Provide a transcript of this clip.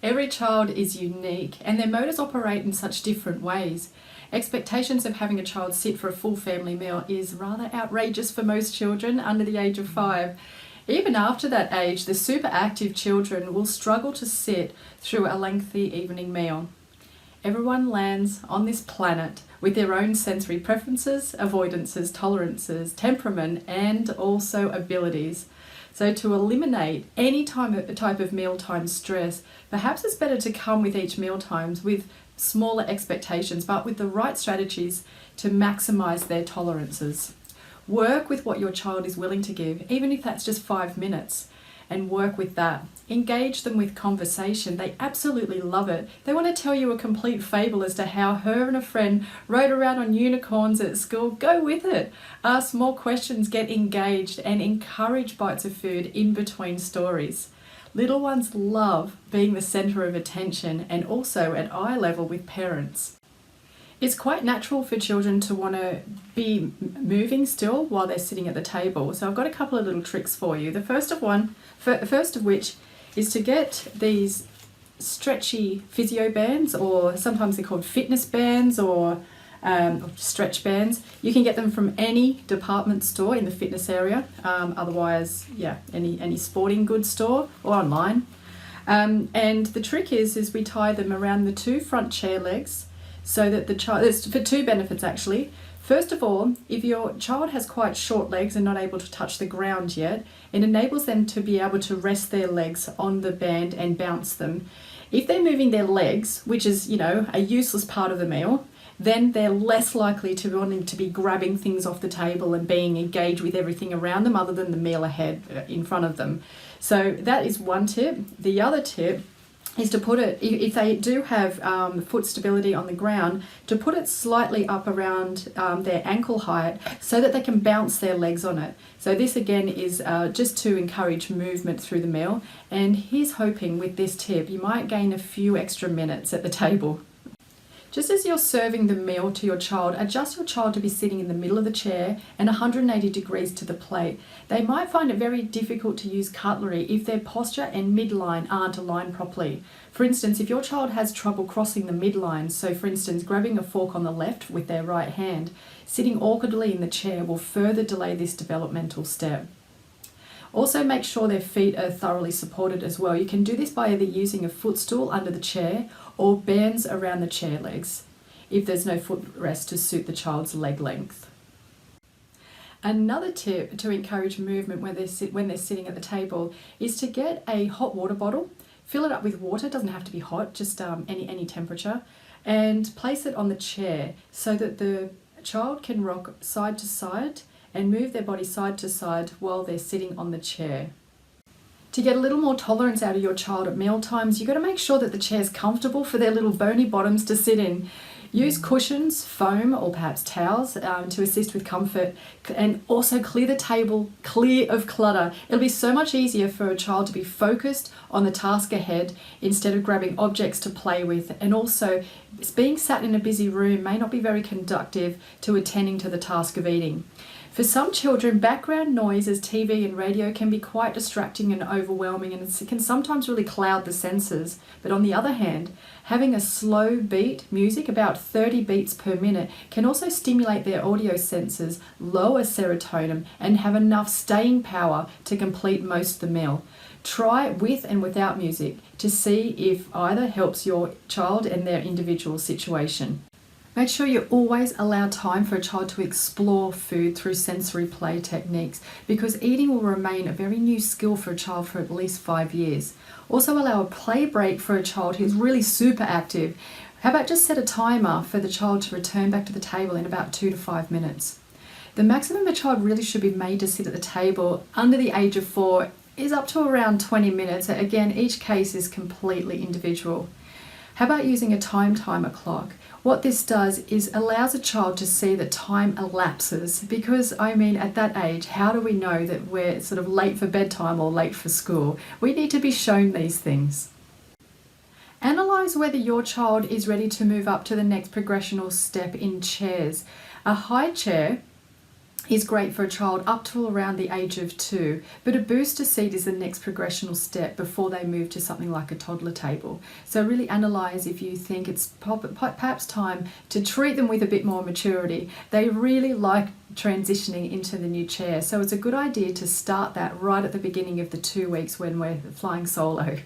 Every child is unique and their motors operate in such different ways. Expectations of having a child sit for a full family meal is rather outrageous for most children under the age of 5. Even after that age, the super active children will struggle to sit through a lengthy evening meal. Everyone lands on this planet with their own sensory preferences, avoidances, tolerances, temperament, and also abilities. So to eliminate any type of mealtime stress, perhaps it's better to come with each mealtimes with smaller expectations, but with the right strategies to maximize their tolerances. Work with what your child is willing to give, even if that's just 5 minutes, and work with that. Engage them with conversation. They absolutely love it. They want to tell you a complete fable as to how her and a friend rode around on unicorns at school. Go with it. Ask more questions, get engaged, and encourage bites of food in between stories. Little ones love being the center of attention and also at eye level with parents. It's quite natural for children to want to be moving still while they're sitting at the table. So I've got a couple of little tricks for you. The first of which is to get these stretchy physio bands, or sometimes they're called fitness bands or stretch bands. You can get them from any department store in the fitness area. Otherwise, any sporting goods store or online. And the trick is we tie them around the 2 front chair legs, so that the child, it's for 2 benefits actually. First of all, if your child has quite short legs and not able to touch the ground yet, it enables them to be able to rest their legs on the band and bounce them. If they're moving their legs, which is, a useless part of the meal, then they're less likely to wanting to be grabbing things off the table and being engaged with everything around them other than the meal ahead in front of them. So that is one tip. The other tip is to put it, if they do have foot stability on the ground, to put it slightly up around their ankle height so that they can bounce their legs on it. So this again is just to encourage movement through the meal. And here's hoping with this tip, you might gain a few extra minutes at the table. Just as you're serving the meal to your child, adjust your child to be sitting in the middle of the chair and 180 degrees to the plate. They might find it very difficult to use cutlery if their posture and midline aren't aligned properly. For instance, if your child has trouble crossing the midline, so for instance, grabbing a fork on the left with their right hand, sitting awkwardly in the chair will further delay this developmental step. Also make sure their feet are thoroughly supported as well. You can do this by either using a footstool under the chair or bands around the chair legs if there's no footrest to suit the child's leg length. Another tip to encourage movement when they're sitting at the table is to get a hot water bottle, fill it up with water, it doesn't have to be hot, just any temperature, and place it on the chair so that the child can rock side to side and move their body side to side while they're sitting on the chair. To get a little more tolerance out of your child at meal times, you've got to make sure that the chair's comfortable for their little bony bottoms to sit in. Use cushions, foam, or perhaps towels to assist with comfort, and also clear the table clear of clutter. It'll be so much easier for a child to be focused on the task ahead instead of grabbing objects to play with, and also being sat in a busy room may not be very conducive to attending to the task of eating. For some children, background noises, TV and radio can be quite distracting and overwhelming, and it can sometimes really cloud the senses. But on the other hand, having a slow beat music, about 30 beats per minute, can also stimulate their audio senses, lower serotonin, and have enough staying power to complete most of the meal. Try with and without music to see if either helps your child and their individual situation. Make sure you always allow time for a child to explore food through sensory play techniques, because eating will remain a very new skill for a child for at least 5 years. Also allow a play break for a child who's really super active. How about just set a timer for the child to return back to the table in about 2 to 5 minutes. The maximum a child really should be made to sit at the table under the age of 4 is up to around 20 minutes. Again, each case is completely individual. How about using a timer clock? What this does is allows a child to see that time elapses, because at that age, how do we know that we're sort of late for bedtime or late for school? We need to be shown these things. Analyze whether your child is ready to move up to the next progressional step in chairs. A high chair is great for a child up to around the age of 2, but a booster seat is the next progressional step before they move to something like a toddler table. So really analyse if you think it's perhaps time to treat them with a bit more maturity. They really like transitioning into the new chair, so it's a good idea to start that right at the beginning of the 2 weeks when we're flying solo.